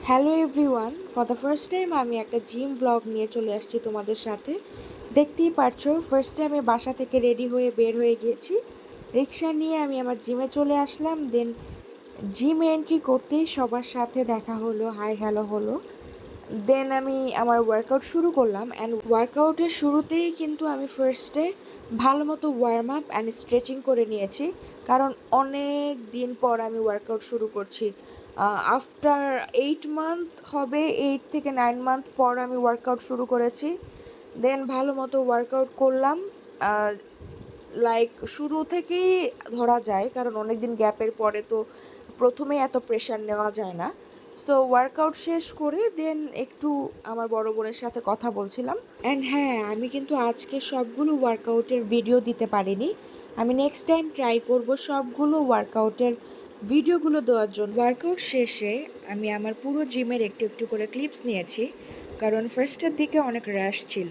Hello everyone, for the first time আমি একটা gym vlog নিয়ে চলে আসছি তোমাদের সাথে। দেখতেই পারছো, ফার্স্টে আমি বাসা থেকে রেডি হয়ে বের হয়ে গিয়েছি। রিক্সা নিয়ে আমি আমার জিমে চলে আসলাম। দেন জিমে এন্ট্রি করতেই সবার সাথে দেখা হলো, হাই হ্যালো হলো। দেন আমি আমার ওয়ার্কআউট শুরু করলাম। অ্যান্ড ওয়ার্কআউটের শুরুতেই কিন্তু আমি ফার্স্টে ভালো মতো ওয়ার্ম আপ অ্যান্ড স্ট্রেচিং করে নিয়েছি, কারণ অনেক দিন পর আমি ওয়ার্কআউট শুরু করছি। আফটার 8 মান্থ হবে, 8 থেকে 9 মান্থ পর আমি ওয়ার্কআউট শুরু করেছি। দেন ভালো মতো ওয়ার্কআউট করলাম, লাইক শুরু থেকেই ধরা যায়, কারণ অনেক দিন গ্যাপের পরে তো প্রথমেই এত প্রেশার নেওয়া যায় না। সো ওয়ার্কআউট শেষ করে দেন একটু আমার বড় বোনের সাথে কথা বলছিলাম। অ্যান্ড হ্যাঁ, আমি কিন্তু আজকে সবগুলো ওয়ার্কআউটের ভিডিও দিতে পারিনি। আমি নেক্সট টাইম ট্রাই করব সবগুলো ওয়ার্কআউটের ভিডিওগুলো দেওয়ার জন্য। ওয়ার্কআউট শেষে আমি আমার পুরো জিমের একটু একটু করে ক্লিপস নিয়েছি, কারণ ফার্স্টের দিকে অনেক র্যাশ ছিল।